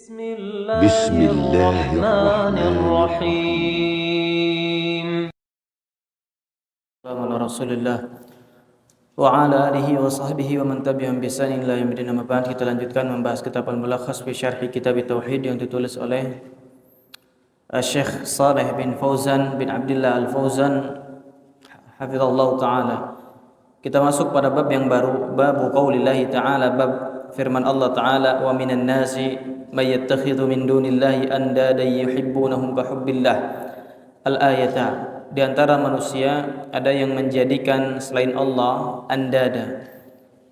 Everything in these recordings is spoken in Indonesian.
بسم الله الرحمن الرحيم. Assalamualaikum warahmatullahi wa ala alihi wa sahbihi wa man tabi'ahum bi ihsan ila yaumil amma ba'd. Kita lanjutkan membahas kitab Al-Mulakhas fi Syarh Kitab Tauhid yang ditulis oleh Syekh Shalih bin Fauzan bin Abdullah Al-Fauzan hafizallahu taala. Kita masuk pada bab yang baru, bab qaulillahi ta'ala, bab firman Allah taala, wa minan nasi may yattakhidhu min dunillahi andadan yuhibbunahum ka hubbillah. Al-ayata. Di antara manusia ada yang menjadikan selain Allah andada,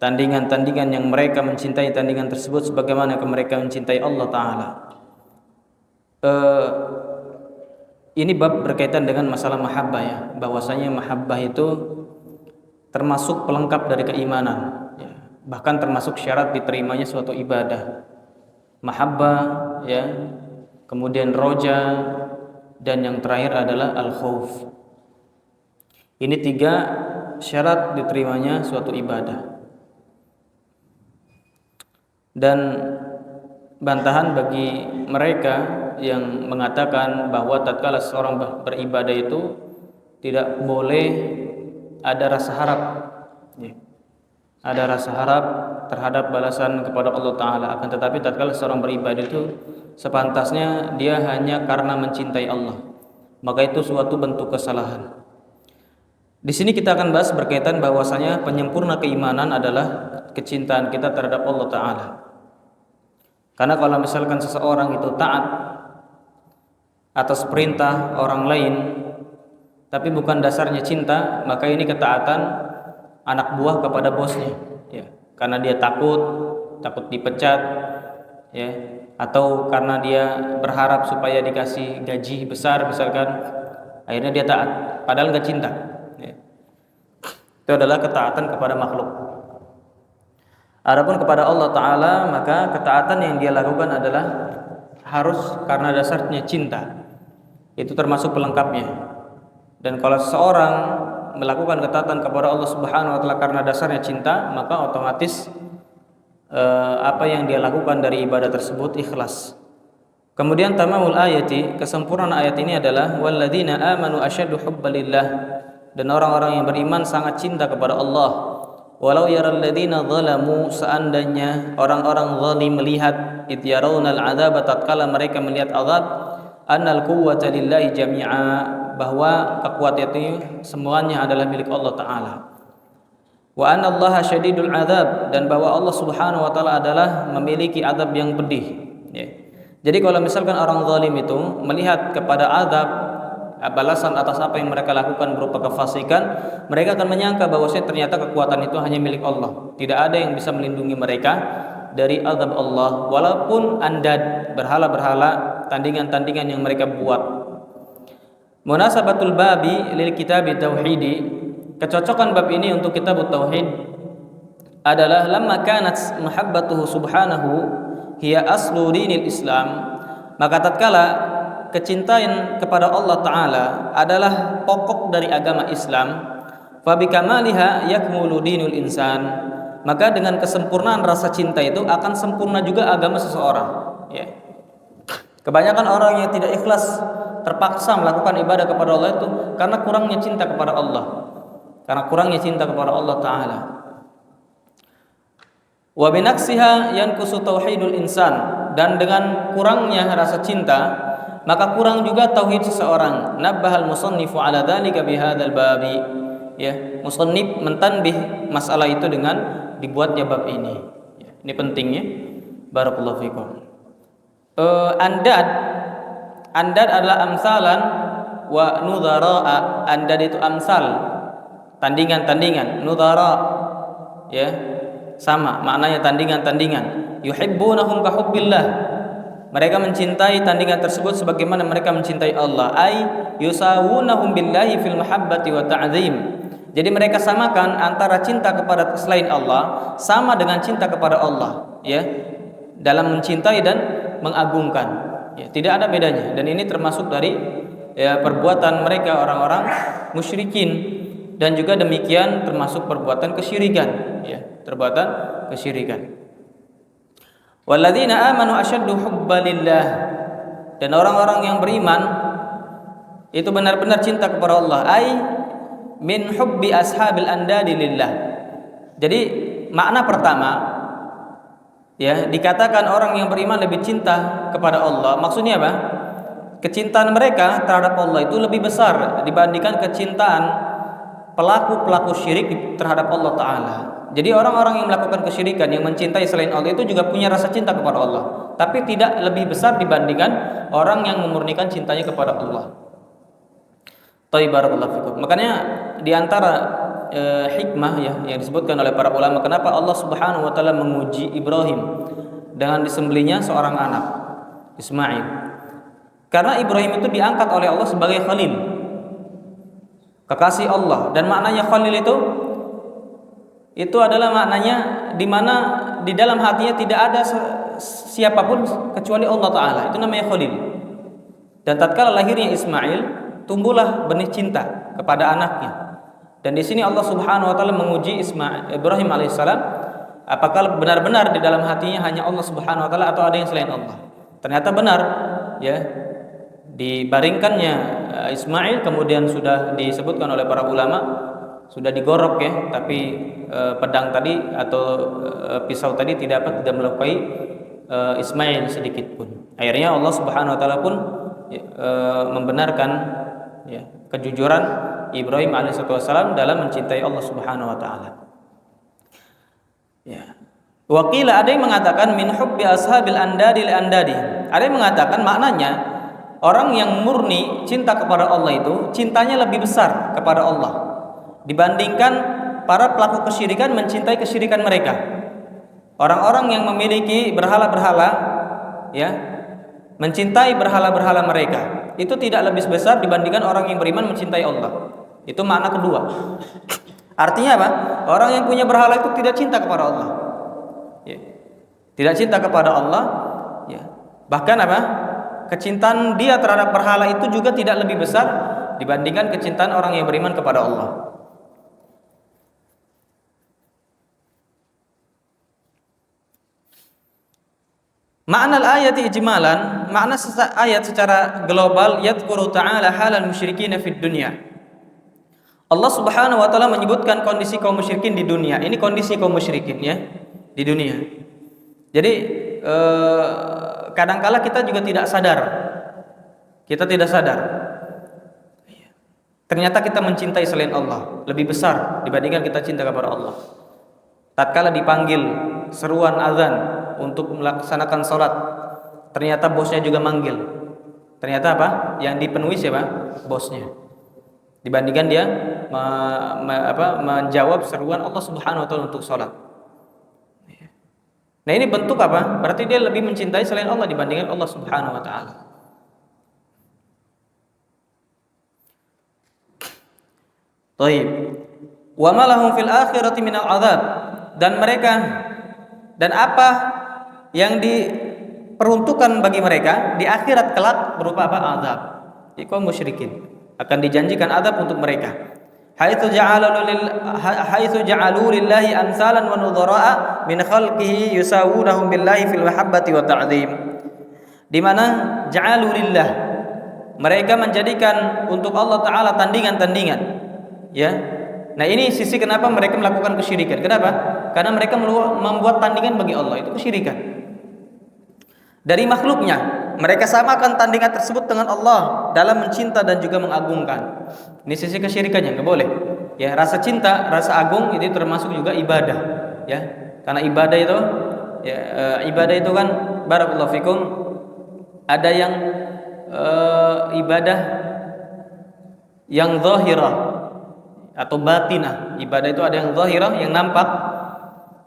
tandingan-tandingan yang mereka mencintai tandingan tersebut sebagaimana mereka mencintai Allah taala. Ini bab berkaitan dengan masalah mahabbah ya, bahwasanya mahabbah itu termasuk pelengkap dari keimanan ya, bahkan termasuk syarat diterimanya suatu ibadah. Mahabbah ya, kemudian roja, dan yang terakhir adalah al-khauf. Ini 3 syarat diterimanya suatu ibadah. Dan bantahan bagi mereka yang mengatakan bahwa tatkala seorang beribadah itu tidak boleh ada rasa harap ya. Ada rasa harap terhadap balasan kepada Allah Ta'ala. Akan tetapi tatkala seorang beribadah itu sepantasnya dia hanya karena mencintai Allah, maka itu suatu bentuk kesalahan. Di sini kita akan bahas berkaitan bahwasanya penyempurna keimanan adalah kecintaan kita terhadap Allah Ta'ala. Karena kalau misalkan seseorang itu taat atas perintah orang lain tapi bukan dasarnya cinta, maka ini ketaatan anak buah kepada bosnya ya, karena dia takut dipecat ya, atau karena dia berharap supaya dikasih gaji besar misalkan, akhirnya dia taat padahal nggak cinta ya. Itu adalah ketaatan kepada makhluk. Adapun kepada Allah Ta'ala, maka ketaatan yang dia lakukan adalah harus karena dasarnya cinta. Itu termasuk pelengkapnya. Dan kalau seseorang melakukan ketaatan kepada Allah Subhanahu wa Ta'ala karena dasarnya cinta, maka otomatis apa yang dia lakukan dari ibadah tersebut ikhlas. Kemudian tamamul ayati, kesempurnaan ayat ini adalah walladzina amanu asyaddu hubbalillah, dan orang-orang yang beriman sangat cinta kepada Allah. Walau yaral ladzina zalamu, seandainya orang-orang zalim melihat, id yarawnal adzab, tatkala mereka melihat azab, annal quwwata lillahi jami'a, bahwa kekuatan itu semuanya adalah milik Allah Ta'ala. Wa anna Allaha syadidul adzab, dan bahwa Allah Subhanahu wa Ta'ala adalah memiliki azab yang pedih ya. Jadi kalau misalkan orang zalim itu melihat kepada azab, balasan atas apa yang mereka lakukan berupa kefasikan, mereka akan menyangka bahwa ternyata kekuatan itu hanya milik Allah. Tidak ada yang bisa melindungi mereka dari azab Allah, walaupun andad, berhala-berhala, tandingan-tandingan yang mereka buat. Munasabatul babi lil kitab tauhidi, kecocokan bab ini untuk kitab tauhid adalah lamma kanat mahabbatuhu subhanahu hiya aslu dinil Islam, maka tatkala kecintaan kepada Allah Ta'ala adalah pokok dari agama Islam, fabikamaliha yakmulu dinul insan, maka dengan kesempurnaan rasa cinta itu akan sempurna juga agama seseorang ya. Kebanyakan orang yang tidak ikhlas terpaksa melakukan ibadah kepada Allah itu karena kurangnya cinta kepada Allah, karena kurangnya cinta kepada Allah Ta'ala. Wa binaksiha yankusu tauhidul insan, dan dengan kurangnya rasa cinta maka kurang juga tauhid seseorang. Nabbahal musannifu ala dzalika bihadzal babi ya, musannif mentanbih masalah itu dengan dibuatnya bab ini ya. Ini pentingnya. Barakallahu fikum. Andad adalah amsalan wa nudhara. Andad itu amsal, tandingan-tandingan. Nudhara ya, sama maknanya, tandingan-tandingan. Yuhibbunahum ka hubbillah, mereka mencintai tandingan tersebut sebagaimana mereka mencintai Allah. Ay yusawunahum billahi fil mahabbati wa ta'zim. Jadi mereka samakan antara cinta kepada selain Allah sama dengan cinta kepada Allah ya, dalam mencintai dan mengagungkan ya, tidak ada bedanya. Dan ini termasuk dari ya, perbuatan mereka orang-orang musyrikin, dan juga demikian termasuk perbuatan kesyirikan ya, perbuatan kesyirikan. Walladzina amanu asyaddu hubbalillah, dan orang-orang yang beriman itu benar-benar cinta kepada Allah, ai min hubbi ashabil andadi lillah. Jadi makna pertama, ya, dikatakan orang yang beriman lebih cinta kepada Allah, maksudnya apa? Kecintaan mereka terhadap Allah itu lebih besar dibandingkan kecintaan pelaku-pelaku syirik terhadap Allah Ta'ala. Jadi orang-orang yang melakukan kesyirikan, yang mencintai selain Allah itu juga punya rasa cinta kepada Allah, tapi tidak lebih besar dibandingkan orang yang memurnikan cintanya kepada Allah. Barakallahu fikum. Makanya diantara hikmah ya yang disebutkan oleh para ulama, kenapa Allah Subhanahu wa taala menguji Ibrahim dengan disembelihnya seorang anak, Ismail. Karena Ibrahim itu diangkat oleh Allah sebagai khalil, kekasih Allah, dan maknanya khalil itu adalah maknanya di mana di dalam hatinya tidak ada siapapun kecuali Allah Ta'ala. Itu namanya khalil. Dan tatkala lahirnya Ismail, tumbuhlah benih cinta kepada anaknya. Dan di sini Allah Subhanahu wa taala menguji Ibrahim alaihissalam, apakah benar-benar di dalam hatinya hanya Allah Subhanahu wa taala atau ada yang selain Allah. Ternyata benar, ya. Dibaringkannya Ismail, kemudian sudah disebutkan oleh para ulama sudah digorok ya, tapi pedang tadi atau pisau tadi tidak melukai Ismail sedikit pun. Akhirnya Allah Subhanahu wa taala pun membenarkan ya, kejujuran Ibrahim alaihissalam dalam mencintai Allah Subhanahu wa taala. Ya. Wakila, ada yang mengatakan min hubbi ashabil andadi li andadi. Ada yang mengatakan maknanya orang yang murni cinta kepada Allah itu cintanya lebih besar kepada Allah dibandingkan para pelaku kesyirikan mencintai kesyirikan mereka. Orang-orang yang memiliki berhala-berhala, ya, mencintai berhala-berhala mereka itu tidak lebih besar dibandingkan orang yang beriman mencintai Allah. Itu makna kedua. Artinya apa? Orang yang punya berhala itu tidak cinta kepada Allah, ya. Tidak cinta kepada Allah, ya. Bahkan apa? Kecintaan dia terhadap berhala itu juga tidak lebih besar dibandingkan kecintaan orang yang beriman kepada Allah. Makna ayat ijmalan, makna ayat secara global, yadhkuru ta'ala halal musyrikin fid dunya. Allah Subhanahu wa taala menyebutkan kondisi kaum musyrikin di dunia. Ini kondisi kaum musyrikin ya di dunia. Jadi kadangkala kita juga tidak sadar. Kita tidak sadar. Ternyata kita mencintai selain Allah lebih besar dibandingkan kita cinta kepada Allah. Tatkala dipanggil seruan azan untuk melaksanakan sholat, ternyata bosnya juga manggil. Ternyata apa? Yang dipenuhi siapa? Bosnya. Dibandingkan dia menjawab seruan Allah Subhanahu wa taala untuk sholat. Nah, ini bentuk apa? Berarti dia lebih mencintai selain Allah dibandingkan Allah Subhanahu wa taala. Baik. Wa ma lahum fil akhirati minal adzab, dan mereka dan apa yang diperuntukkan bagi mereka di akhirat kelak berupa apa? Azab. Kaum musyrikin akan dijanjikan azab untuk mereka. Haitsu ja'alu lillahi amsalan wa nudhara'a min khalqihi yusawunahum billahi fil mahabbati wa ta'zim. Di mana ja'alu lillah, mereka menjadikan untuk Allah Ta'ala tandingan-tandingan, ya. Nah, ini sisi kenapa mereka melakukan kesyirikan. Kenapa? Karena mereka membuat tandingan bagi Allah, itu kesyirikan. Dari makhluknya, mereka samakan tandingan tersebut dengan Allah dalam mencinta dan juga mengagungkan. Ini sisi kesyirikannya, enggak boleh. Ya, rasa cinta, rasa agung itu termasuk juga ibadah, ya. Karena ibadah itu ibadah itu kan barakallahu fikum, ada yang ibadah yang zahirah atau batinah. Ibadah itu ada yang zahirah, yang nampak.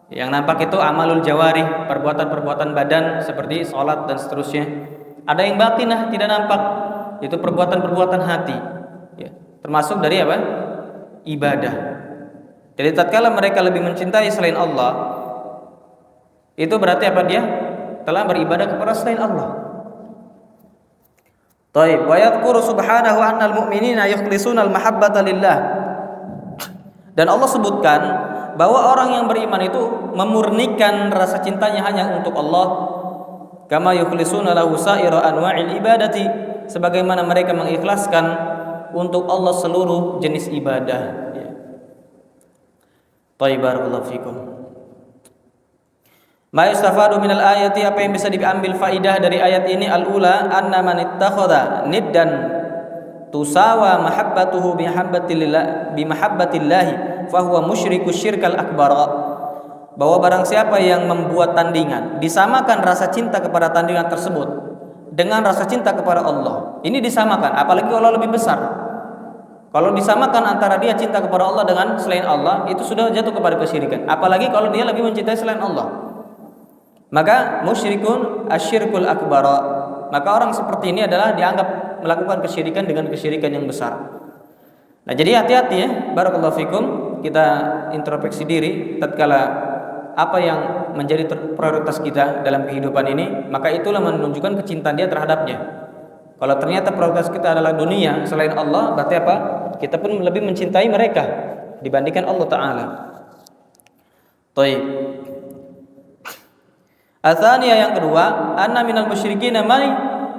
Yang nampak itu amalul jawarih, perbuatan-perbuatan badan seperti sholat dan seterusnya. Ada yang batinah, tidak nampak, itu perbuatan-perbuatan hati, ya. Termasuk dari apa? Ibadah. Jadi tatkala mereka lebih mencintai selain Allah, itu berarti apa? Dia telah beribadah kepada selain Allah. Taib. Wa yadhkuru subhanahu annal mu'minina yukhlisuna al-mahabbata lillah. Dan Allah sebutkan bahwa orang yang beriman itu memurnikan rasa cintanya hanya untuk Allah, kama yukhlisuna lahu sa'ira anwa'il ibadati, sebagaimana mereka mengikhlaskan untuk Allah seluruh jenis ibadah. Ya. Barakallahu fikum. Ma yustafadu minal ayati, apa yang bisa diambil faidah dari ayat ini? Al-ula anna man ittakhadha niddan tusawa mahabbatuhu bimahabbatillahi fahuwa musyriku syirkal akbar. Bahwa barang siapa yang membuat tandingan, disamakan rasa cinta kepada tandingan tersebut dengan rasa cinta kepada Allah, ini disamakan, apalagi Allah lebih besar. Kalau disamakan antara dia cinta kepada Allah dengan selain Allah, itu sudah jatuh kepada kesyirikan. Apalagi kalau dia lebih mencintai selain Allah, maka musyrikun asyirkul akbar. Maka orang seperti ini adalah dianggap melakukan kesyirikan dengan kesyirikan yang besar. Nah, jadi hati-hati ya, barakallahu fikum, kita introspeksi diri tatkala apa yang menjadi prioritas kita dalam kehidupan ini, maka itulah menunjukkan kecintaan dia terhadapnya. Kalau ternyata prioritas kita adalah dunia selain Allah, berarti apa? Kita pun lebih mencintai mereka dibandingkan Allah Ta'ala. Taib. Atsaniyah, yang kedua, anna minal musyrikin man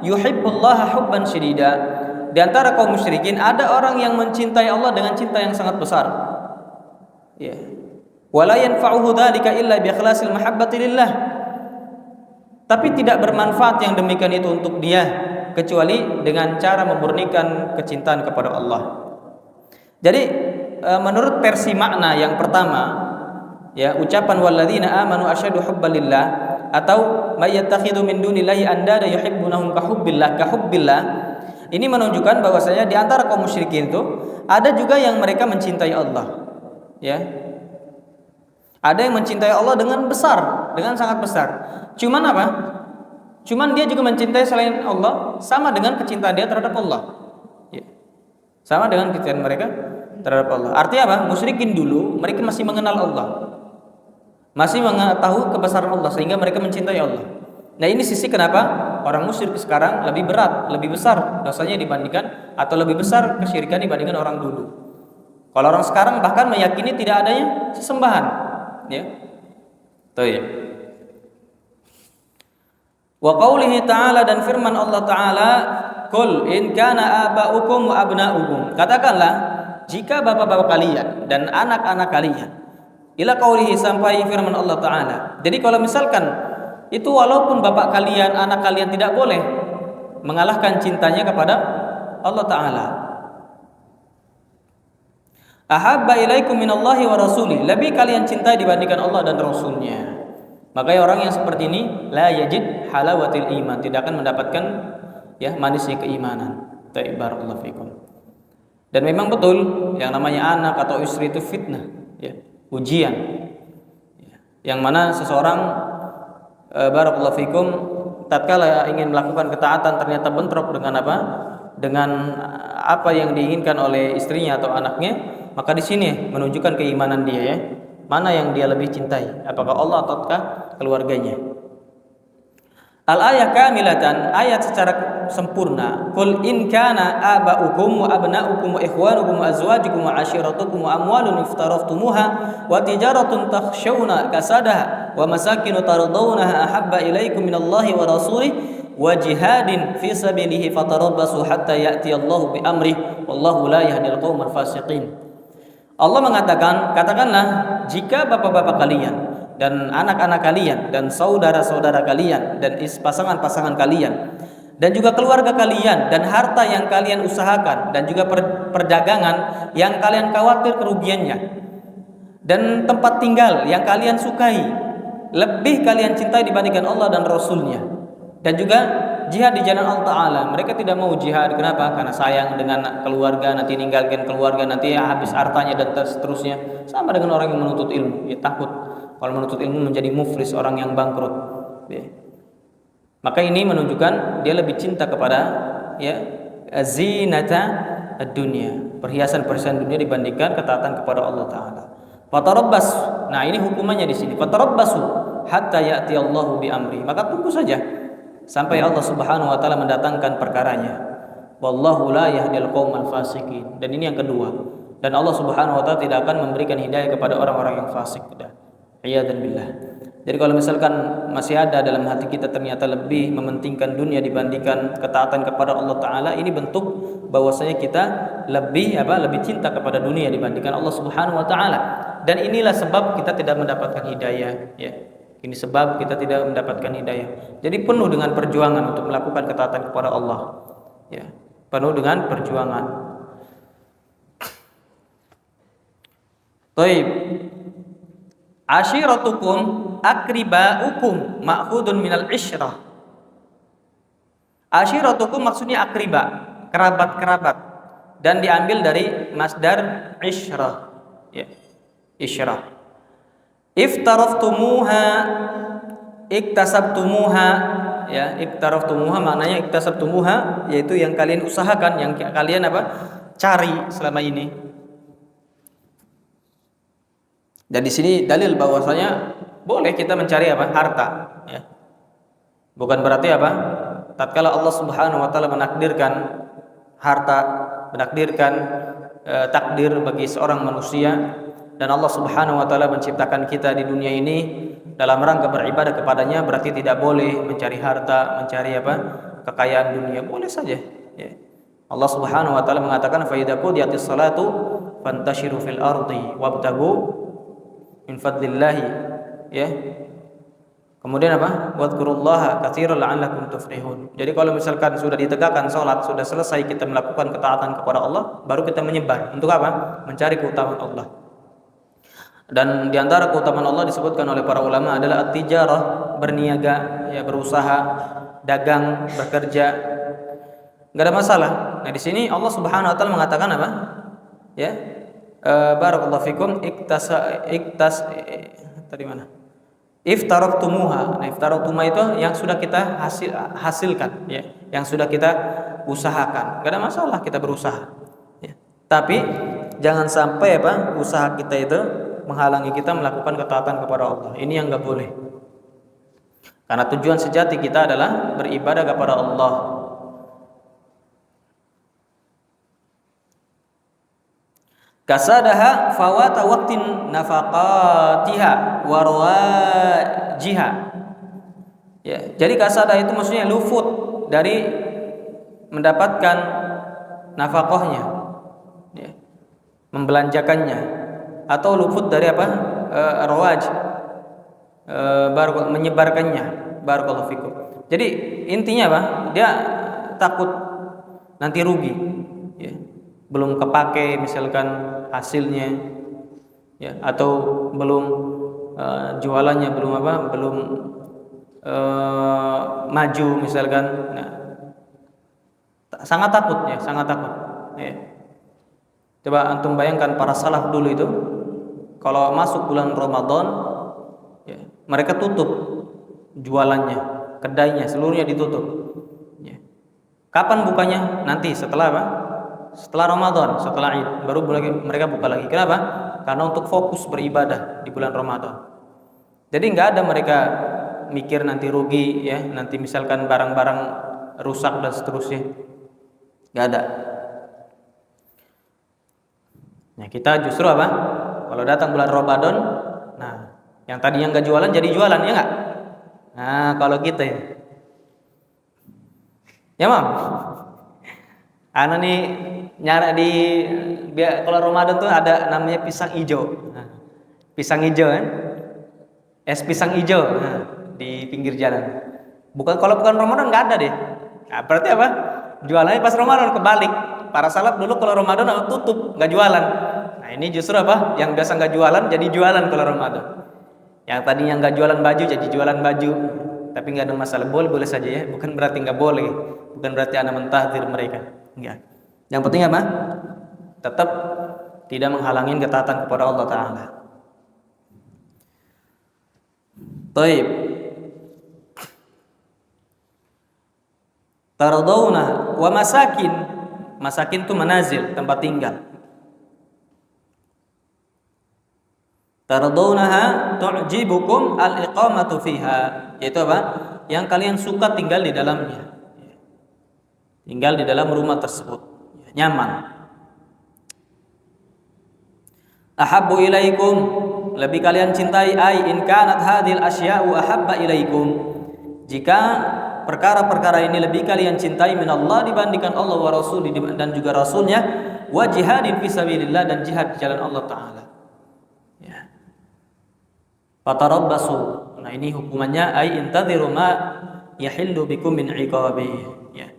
yuhibbullaha hubban syadida. Di antara kaum musyrikin ada orang yang mencintai Allah dengan cinta yang sangat besar. Ya. Wala yanfa'uhu dzalika illa bi ikhlasil mahabbati lillah. Tapi tidak bermanfaat yang demikian itu untuk dia kecuali dengan cara memurnikan kecintaan kepada Allah. Jadi menurut versi makna yang pertama, ya, ucapan walladzina amanu asyaddu hubbalillah atau may yattakhidhu min dunillahi andada yuhibbunahum kahubbillah, ini menunjukkan bahwasanya di antara kaum musyrikin itu ada juga yang mereka mencintai Allah, ya. Ada yang mencintai Allah dengan besar, dengan sangat besar. Cuman apa? Cuman dia juga mencintai selain Allah sama dengan kecintaan dia terhadap Allah, ya. Sama dengan kecintaan mereka terhadap Allah. Artinya apa? Musyrikin dulu mereka masih mengenal Allah, masih mengetahui kebesaran Allah, sehingga mereka mencintai Allah. Nah, ini sisi kenapa orang musyrik sekarang lebih berat, lebih besar dosanya dibandingkan, atau lebih besar kesyirikan dibandingkan orang dulu. Kalau orang sekarang bahkan meyakini tidak adanya sesembahan, ya. Baik. Wa qaulihi ta'ala, dan firman Allah Ta'ala, qul in kana aba'ukum wa abna'ukum, katakanlah jika bapak-bapak kalian dan anak-anak kalian, ila qaulihi, sampai firman Allah Ta'ala. Jadi kalau misalkan itu walaupun bapak kalian, anak kalian tidak boleh mengalahkan cintanya kepada Allah Ta'ala. Ahabba ilaikum minallahi wa rasulih, lebih kalian cintai dibandingkan Allah dan Rasulnya. Makanya orang yang seperti ini la yajid halawatil iman, tidak akan mendapatkan, ya, manisnya keimanan. Barakallahu fikum. Dan memang betul yang namanya anak atau istri itu fitnah, ya, ujian, yang mana seseorang barakallahu fikum tatkala ingin melakukan ketaatan ternyata bentrok dengan apa? Dengan apa yang diinginkan oleh istrinya atau anaknya, maka di sini menunjukkan keimanan dia, ya. Mana yang dia lebih cintai? Apakah Allah ataukah keluarganya? Al-ayah kamilatan, ayat secara sempurna. Qul in kana aba'ukum wa abna'ukum wa ikhwanukum wa azwajukum wa ashiratukum wa amwalun iftaraftumuha wa tijaratun takhshawna kasadaha wa masakinu tardawnaha ahabba ilaikum minallahi wa rasulih wa jihadin fi sabilihi fatarabbasu hatta ya'tiyallahu bi amrih wallahu la yahdil qaumal fasiqin. Allah mengatakan, katakanlah jika bapak-bapak kalian dan anak-anak kalian dan saudara-saudara kalian dan pasangan-pasangan kalian dan juga keluarga kalian dan harta yang kalian usahakan dan juga perdagangan yang kalian khawatir kerugiannya dan tempat tinggal yang kalian sukai lebih kalian cintai dibandingkan Allah dan Rasulnya, dan juga jihad di jalan Allah Ta'ala. Mereka tidak mau jihad, kenapa? Karena sayang dengan keluarga, nanti ninggalkan keluarga, nanti ya habis hartanya dan seterusnya. Sama dengan orang yang menuntut ilmu, ya, takut kalau menuntut ilmu menjadi muflis, orang yang bangkrut, ya. Maka ini menunjukkan dia lebih cinta kepada, ya, zinata dunia, perhiasan-perhiasan dunia dibandingkan ketaatan kepada Allah Ta'ala. Fatarabbas, nah ini hukumannya di sini. Fatarabbasu hatta ya'ti Allahu bi amri, maka tunggu saja sampai Allah Subhanahu wa taala mendatangkan perkaranya. Wallahu la yahdil qaumal fasiqin. Dan ini yang kedua, Dan Allah Subhanahu wa taala tidak akan memberikan hidayah kepada orang-orang yang fasik. Iyadzan billah. Jadi kalau misalkan masih ada dalam hati kita ternyata lebih mementingkan dunia dibandingkan ketaatan kepada Allah taala, ini bentuk bahwasanya kita lebih cinta kepada dunia dibandingkan Allah Subhanahu wa taala. Dan inilah sebab kita tidak mendapatkan hidayah, ya. Ini sebab kita tidak mendapatkan hidayah. Jadi penuh dengan perjuangan untuk melakukan ketaatan kepada Allah, ya. Penuh dengan perjuangan. Baik. Ashiratukum akribaukum ma'khudun minal isyrah. Ashiratukum maksudnya akriba, kerabat-kerabat, dan diambil dari masdar isyrah, ya. Isyrah. Iftaraftumuha iktasabtumuha, ya. Iftaraftumuha maknanya iktasabtumuha, yaitu yang kalian usahakan, yang kalian cari selama ini. Dan di sini dalil bahwasanya boleh kita mencari harta, ya. Bukan berarti tatkala Allah Subhanahu wa taala menakdirkan harta, menakdirkan takdir bagi seorang manusia, dan Allah Subhanahu wa taala menciptakan kita di dunia ini dalam rangka beribadah kepadanya, berarti tidak boleh mencari harta, mencari kekayaan dunia. Boleh saja, ya. Allah Subhanahu wa taala mengatakan fa idza qudiyatis salatu fantashiru fil ardi wabtagu min fadlillahi, ya. Kemudian wadhkurullaha katsiran la'allakum tuflihun. Jadi kalau misalkan sudah ditegakkan salat, sudah selesai kita melakukan ketaatan kepada Allah, baru kita menyebar. Untuk mencari keutamaan Allah. Dan di antara keutamaan Allah disebutkan oleh para ulama adalah at-tijarah, berniaga, ya, berusaha, dagang, bekerja. Enggak ada masalah. Nah, di sini Allah Subhanahu wa taala mengatakan ya, barakallahu fikum tadi mana? Iftaraftumuha. Nah, iftaraftumuha itu yang sudah kita hasilkan, ya, yang sudah kita usahakan. Enggak ada masalah kita berusaha, ya. Tapi jangan sampai usaha kita itu menghalangi kita melakukan ketaatan kepada Allah. Ini yang enggak boleh. Karena tujuan sejati kita adalah beribadah kepada Allah. Kasadaha fawata waqtin nafaqatiha warwajiha. Ya, jadi kasada itu maksudnya luput dari mendapatkan nafkahnya, ya, membelanjakannya, atau luput dari rawaj, menyebarkannya. Barakallahu fikum. Jadi intinya dia takut nanti rugi, ya. Belum kepake misalkan hasilnya, ya, atau belum jualannya belum maju misalkan. Nah, sangat takut, ya, sangat takut, ya. Coba antum bayangkan para salaf dulu itu kalau masuk bulan Ramadan, ya, mereka tutup jualannya, kedainya seluruhnya ditutup, ya. Kapan bukanya? Nanti setelah setelah Ramadan, setelah Id, baru mereka buka lagi. Kenapa? Karena untuk fokus beribadah di bulan Ramadan. Jadi nggak ada mereka mikir nanti rugi, ya, nanti misalkan barang-barang rusak dan seterusnya. Nggak ada. Nah, kita justru kalau datang bulan Ramadan, nah, yang tadinya nggak jualan jadi jualan, ya nggak? Nah, kalau kita ya Mam, nih nyara kalau Ramadan tuh ada namanya pisang hijau. Nah, pisang hijau kan? Es pisang hijau, nah, di pinggir jalan. Kalau bukan Ramadan nggak ada deh. Nah, berarti jualannya pas Ramadan, kebalik. Para salaf dulu kalau Ramadan tutup, nggak jualan. Nah, ini justru yang biasa nggak jualan jadi jualan kalau Ramadan. Yang tadinya nggak jualan baju jadi jualan baju. Tapi nggak ada masalah, boleh saja, ya. Bukan berarti nggak boleh, bukan berarti ana mentahdir mereka. Enggak. Yang penting tetap tidak menghalangi ketaatan kepada Allah Ta'ala. Taib. Taradawna wa masakin. Masakin itu manazil, tempat tinggal. Taradawnaha tu'jibukum al-iqamatu fiha. Yaitu yang kalian suka tinggal di dalamnya. Tinggal di dalam rumah tersebut, nyaman. Ahabbu ilaikum, lebih kalian cintai, ai in kanat hadhil asya'u ahabba ilaikum, jika perkara-perkara ini lebih kalian cintai min Allah dibandingkan Allah wa rasuli dan juga rasulnya, wa jihadin fisabilillah, dan jihad di jalan Allah taala. Ya. Fatarabbasu, nah ini hukumannya, ai intadhiru ma yahillu bikum min iqabi, ya.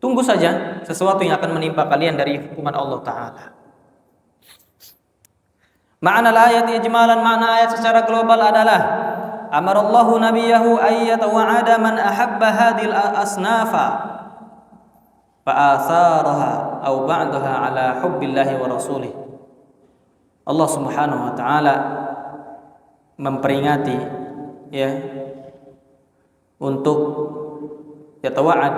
Tunggu saja sesuatu yang akan menimpa kalian dari hukuman Allah taala. Makna ayat ijmalan, makna ayat secara global adalah amarallahu nabiyahu ayyata wa'ada man ahabba hadhil asnafa fa'atharaha aw ba'daha ala hubbillahi wa rasulih. Allah Subhanahu wa taala memperingati, ya, untuk yatawa'ad,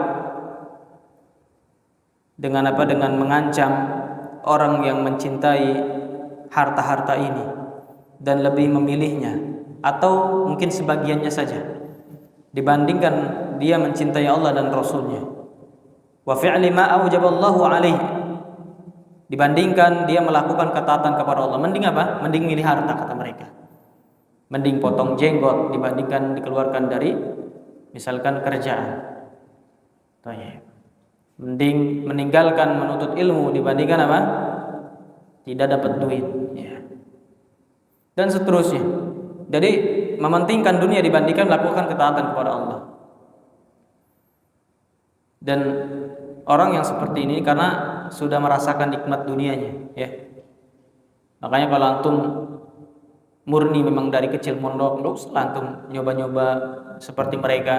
dengan apa? Dengan mengancam orang yang mencintai harta-harta ini dan lebih memilihnya atau mungkin sebagiannya saja dibandingkan dia mencintai Allah dan Rasulnya. Wa fi'li ma aujaballahu alaihi, dibandingkan dia melakukan ketaatan kepada Allah. Mending apa? Mending milih harta, kata mereka. Mending potong jenggot dibandingkan dikeluarkan dari misalkan kerjaan. Mending meninggalkan menuntut ilmu dibandingkan apa? Tidak dapat duit, ya. Dan seterusnya. Jadi mementingkan dunia dibandingkan melakukan ketaatan kepada Allah. Dan orang yang seperti ini karena sudah merasakan nikmat dunianya, ya. Makanya kalau antum murni memang dari kecil mondok, enggak usah antum nyoba-nyoba seperti mereka,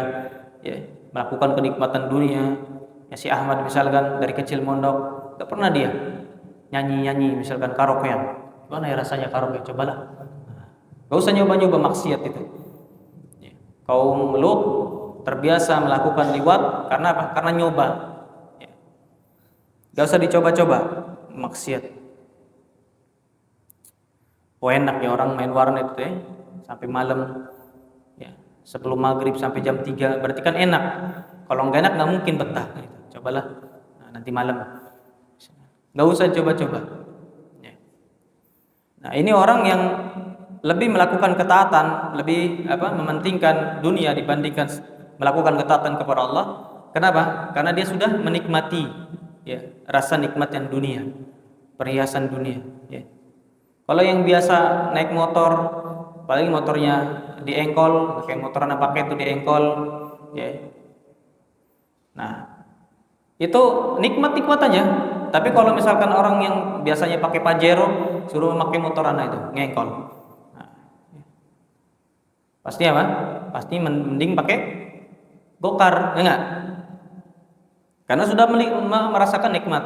ya, melakukan kenikmatan dunia. Ya, si Ahmad misalkan dari kecil mondok, enggak pernah dia nyanyi-nyanyi misalkan karaokean. Gimana ya rasanya karaoke? Cobalah. Gak usah nyoba-nyoba maksiat itu. Kaum Lut terbiasa melakukan liwat karena apa? Karena nyoba. Gak usah dicoba-coba maksiat. Oh, enak ya orang main warnet itu, ya, sampai malam, ya, sebelum maghrib sampai jam 3, berarti kan enak. Kalau nggak enak nggak mungkin betah. Cobalah, nah, nanti malam. Nggak usah coba-coba. Nah, ini orang yang lebih melakukan ketaatan, lebih mementingkan dunia dibandingkan melakukan ketaatan kepada Allah. Kenapa? Karena dia sudah menikmati, ya, rasa nikmat yang dunia, perhiasan dunia. Ya. Kalau yang biasa naik motor, paling motornya diengkol, kayak motor anak pakai itu diengkol, ya. Nah, itu nikmat-nikmat aja. Tapi kalau misalkan orang yang biasanya pakai Pajero suruh memakai motor anak itu ngengkol, nah, pasti apa? Pasti mending pakai gokar, ya enggak? Karena sudah merasakan nikmat.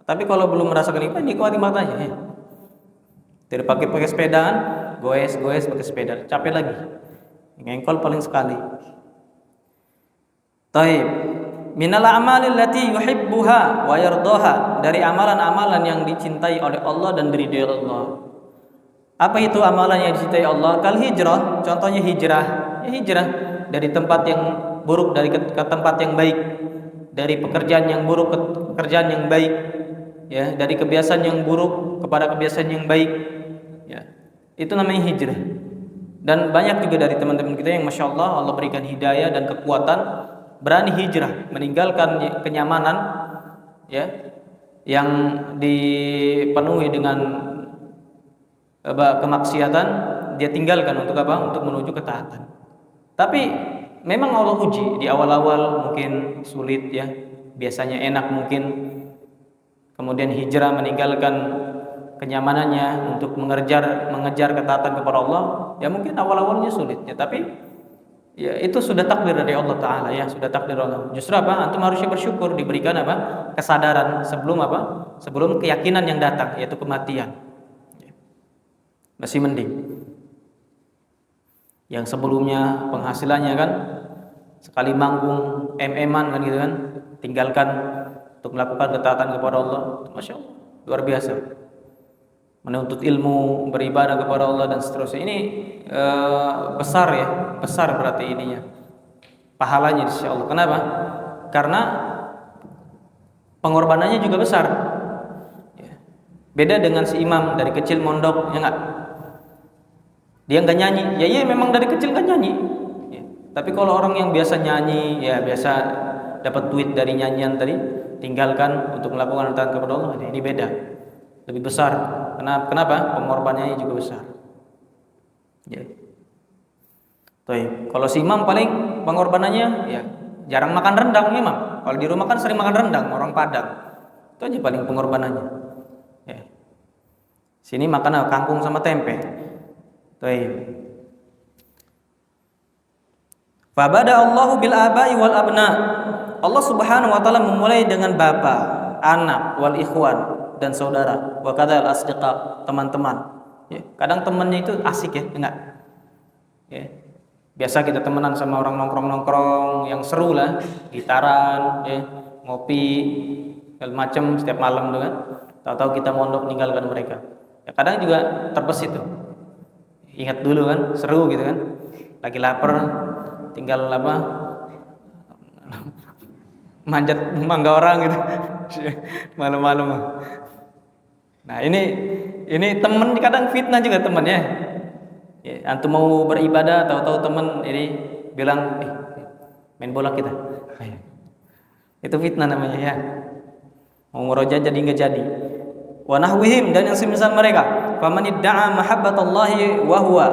Tapi kalau belum merasakan nikmat aja. Ya. Tidak pakai sepedaan, goes pakai sepeda, capek lagi. Ngengkol paling sekali. Taib. Minal a'malil lati yuhibbuha wa yardaha, dari amalan-amalan yang dicintai oleh Allah dan diridhai Allah. Apa itu amalan yang dicintai Allah? Kal hijrah, contohnya hijrah. Ya, hijrah dari tempat yang buruk ke tempat yang baik, dari pekerjaan yang buruk ke pekerjaan yang baik, ya, dari kebiasaan yang buruk kepada kebiasaan yang baik, ya. Itu namanya hijrah. Dan banyak juga dari teman-teman kita yang masya Allah berikan hidayah dan kekuatan, berani hijrah, meninggalkan kenyamanan, ya, yang dipenuhi dengan kemaksiatan, dia tinggalkan untuk apa? Untuk menuju ketaatan. Tapi memang Allah uji di awal-awal mungkin sulit, ya, biasanya enak mungkin, kemudian hijrah meninggalkan kenyamanannya untuk mengejar ketaatan kepada Allah, ya mungkin awal-awalnya sulit, ya, tapi ya itu sudah takdir dari Allah Ta'ala, ya, sudah takdir Allah. Justru apa? Antum harusnya bersyukur diberikan apa? Kesadaran sebelum apa? Sebelum keyakinan yang datang, yaitu kematian. Masih mending. Yang sebelumnya penghasilannya kan sekali manggung MM-an kan gitu kan, tinggalkan untuk melakukan ketaatan kepada Allah. Masya Allah, luar biasa. Menuntut ilmu, beribadah kepada Allah dan seterusnya. Ini besar, ya, besar berarti ininya pahalanya insyaallah. Kenapa? Karena pengorbanannya juga besar, ya. Beda dengan si imam dari kecil mondok, ya enggak? Dia enggak nyanyi. Ya iya memang dari kecil enggak nyanyi. Ya. Tapi kalau orang yang biasa nyanyi, ya biasa dapat duit dari nyanyian tadi, tinggalkan untuk melakukan taat kepada Allah, ini beda. Lebih besar. Kenapa? Pengorbanannya juga besar. Ya. Kalau si imam paling pengorbanannya ya jarang makan rendang imam. Kalau di rumah kan sering makan rendang, orang Padang. Itu aja paling pengorbanannya. Ya. Sini makan kangkung sama tempe. Fabada Allahu bil abai wal abna. Allah Subhanahu wa taala memulai dengan bapa, anak, wal ikhwan dan saudara. Wa kadzal asdiqa, teman-teman. Ya. Kadang temannya itu asik ya, enggak? Ya. Biasa kita temenan sama orang nongkrong-nongkrong yang seru lah, gitaran, ya, ngopi, segala macam setiap malam tuh kan. Tahu-tahu kita mondok meninggalkan mereka. Ya kadang juga terbesit tuh. Ingat dulu kan, seru gitu kan. Lagi lapar, tinggal apa? Manjat mangga orang gitu. Malam-malam. Nah, ini temen kadang fitnah juga temennya. Ya, antum mau beribadah, tahu-tahu teman ini bilang, main bola kita. Itu fitnah namanya ya. Mau murojaah jadi enggak jadi. Wa nahwihim, dan yang semisal mereka. Faman idda'a mahabbatallahi wa huwa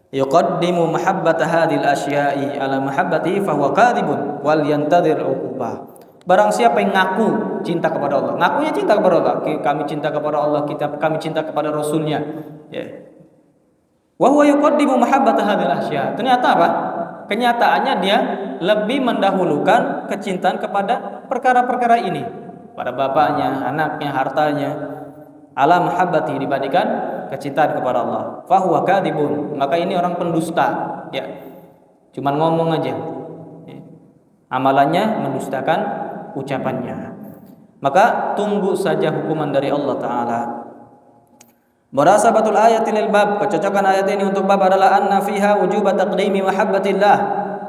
yuqaddimu mahabbata hadhil asya'i ala mahabbatihi fa huwa kadhibun wal yantadhir uqubah. Barang siapa yang ngaku cinta kepada Allah, ngakunya cinta kepada Allah, kami cinta kepada Allah, kami cinta kepada Rasulnya, ya. Wa huwa yuqaddimu mahabbata hadhil asya. Ternyata apa? Kenyataannya dia lebih mendahulukan kecintaan kepada perkara-perkara ini, pada bapaknya, anaknya, hartanya, ala mahabbati, dibandingkan kecintaan kepada Allah. Fa huwa kadhibun, maka ini orang pendusta, ya. Cuman ngomong aja. Ya. Amalannya mendustakan ucapannya. Maka tunggu saja hukuman dari Allah taala. Murasabatul ayati lil bab, kecocokan ayat ini untuk bab adalah anna fiha wujuba taqdimi mahabbatillah,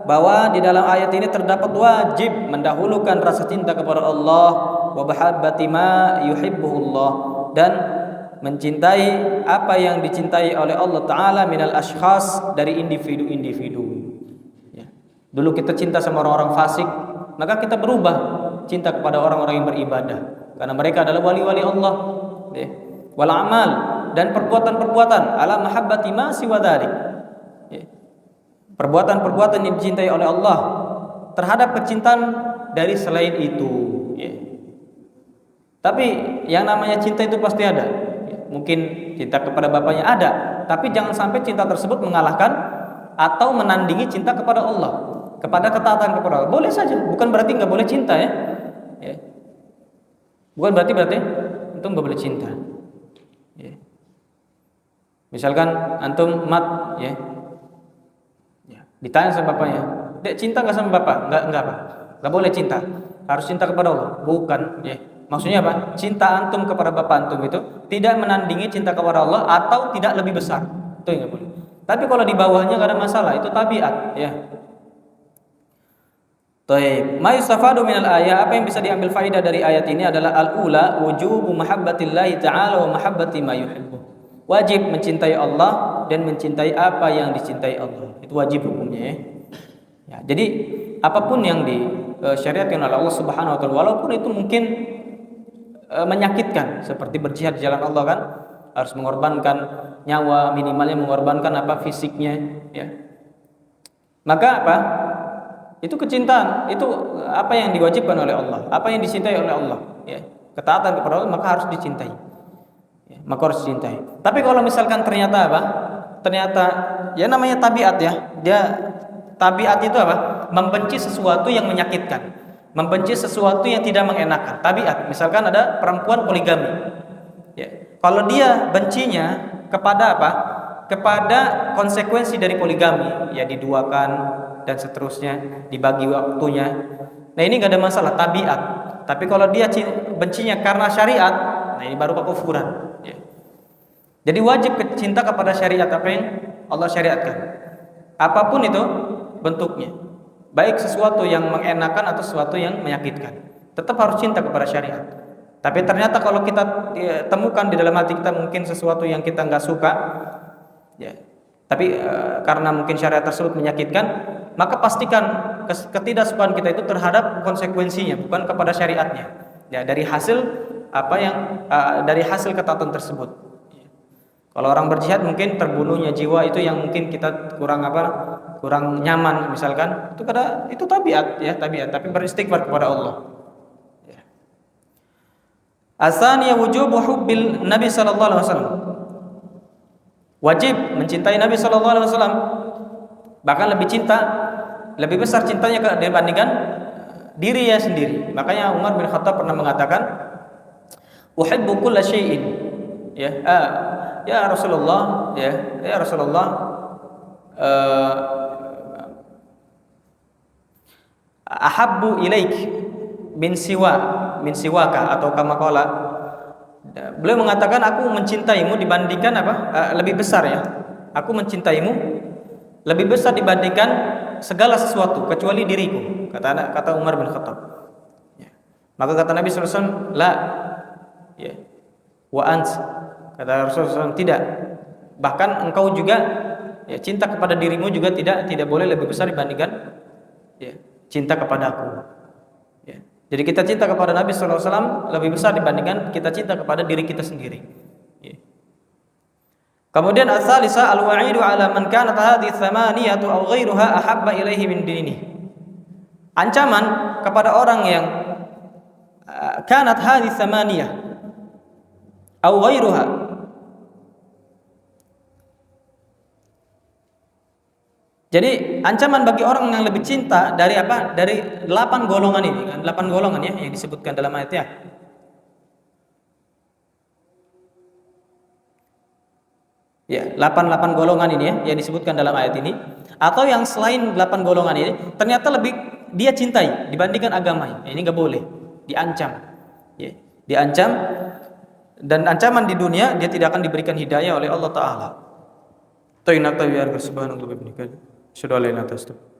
bahwa di dalam ayat ini terdapat wajib mendahulukan rasa cinta kepada Allah, wa mahabbati ma yuhibbuhullah, dan mencintai apa yang dicintai oleh Allah taala minal ashkhas, dari individu-individu. Ya. Dulu kita cinta sama orang-orang fasik, maka kita berubah cinta kepada orang-orang yang beribadah, karena mereka adalah wali-wali Allah. Ya. Wal amal, dan perbuatan-perbuatan ala mahabbati ma siwa dzalik. Perbuatan-perbuatan yang dicintai oleh Allah terhadap kecintaan dari selain itu, ya. Tapi yang namanya cinta itu pasti ada. Mungkin cinta kepada bapaknya ada, tapi jangan sampai cinta tersebut mengalahkan atau menandingi cinta kepada Allah, kepada ketaatan kepada Allah. Boleh saja, bukan berarti nggak boleh cinta, ya. Bukan berarti itu nggak boleh cinta. Ya. Misalkan antum mat, ya, ditanya sama bapaknya, dek cinta nggak sama bapak? Nggak apa? Nggak boleh cinta, harus cinta kepada Allah. Bukan, ya. Maksudnya apa? Cinta antum kepada bapak antum itu tidak menandingi cinta kepada Allah atau tidak lebih besar. Itu yang nggak boleh. Tapi kalau di bawahnya nggak ada masalah, itu tabiat, ya. Taib. Ma yustafadu minal ayat, apa yang bisa diambil faedah dari ayat ini adalah al-ula wujubu mahabbatillahi ta'ala wa mahabbati ma yuhibbu. Wajib mencintai Allah dan mencintai apa yang dicintai Allah. Itu wajib hukumnya, ya. Ya, jadi apapun yang disyariatkan oleh Allah Subhanahu wa taala, walaupun itu mungkin menyakitkan, seperti berjihad di jalan Allah kan, harus mengorbankan nyawa, minimalnya mengorbankan apa, fisiknya, ya. Maka apa? Itu kecintaan, itu apa yang diwajibkan oleh Allah, apa yang dicintai oleh Allah, ya. Ketaatan kepada Allah maka harus dicintai, ya, maka harus dicintai. Tapi kalau misalkan ternyata apa? Ternyata ya namanya tabiat, ya. Dia tabiat itu apa? Membenci sesuatu yang menyakitkan, membenci sesuatu yang tidak mengenakan. Tabiat. Misalkan ada perempuan poligami, ya. Kalau dia bencinya kepada apa? Kepada konsekuensi dari poligami, ya, diduakan dan seterusnya, dibagi waktunya. Nah, ini nggak ada masalah, tabiat. Tapi kalau dia bencinya karena syariat, nah ini baru kekufuran, ya. Jadi wajib cinta kepada syariat apa yang Allah syariatkan, apapun itu bentuknya, baik sesuatu yang mengenakan atau sesuatu yang menyakitkan, tetap harus cinta kepada syariat. Tapi ternyata kalau kita temukan di dalam hati kita mungkin sesuatu yang kita nggak suka, ya, tapi karena mungkin syariat tersebut menyakitkan, maka pastikan ketidaksukaan kita itu terhadap konsekuensinya, bukan kepada syariatnya. Ya, dari hasil dari hasil ketaatan tersebut. Kalau orang berjihad mungkin terbunuhnya jiwa itu yang mungkin kita kurang nyaman misalkan, itu tabiat ya, tabiat, tapi beristighfar kepada Allah. Ya. Asaniya wujubu hubbil Nabi sallallahu alaihi wasallam. Wajib mencintai Nabi sallallahu alaihi wasallam, bahkan lebih besar cintanya dibandingkan dirinya sendiri. Makanya Umar bin Khattab pernah mengatakan, uhibbu kulla syai'in, ya Rasulullah, ya Rasulullah, ahabbu ilaik min siwaka, atau kama qala, beliau mengatakan aku mencintaimu dibandingkan lebih besar ya, aku mencintaimu lebih besar dibandingkan segala sesuatu kecuali diriku, kata Umar bin Khattab. Ya. Maka kata Nabi sallallahu alaihi wasallam, la, ya, wa ant, kata Rasulullah SAW, tidak, bahkan engkau juga, ya, cinta kepada dirimu juga tidak boleh lebih besar dibandingkan, ya, cinta kepada aku. Ya. Jadi kita cinta kepada Nabi sallallahu alaihi wasallam lebih besar dibandingkan kita cinta kepada diri kita sendiri. Ya. Kemudian as-salisa al-wa'idu ala man kanat hadhihi thamaniyatu aw ghairuha ahabba ilaihi min dinihi. Ancaman kepada orang yang kanat hadhihi thamaniyah aw ghairuha, jadi ancaman bagi orang yang lebih cinta dari 8 golongan ini kan, 8 golongan ya yang disebutkan dalam ayat ya. Ya, 8 golongan ini ya yang disebutkan dalam ayat ini, atau yang selain 8 golongan ini ternyata lebih dia cintai dibandingkan agama. Ya, ini enggak boleh, diancam. Ya, diancam, dan ancaman di dunia dia tidak akan diberikan hidayah oleh Allah taala. Subhanallah.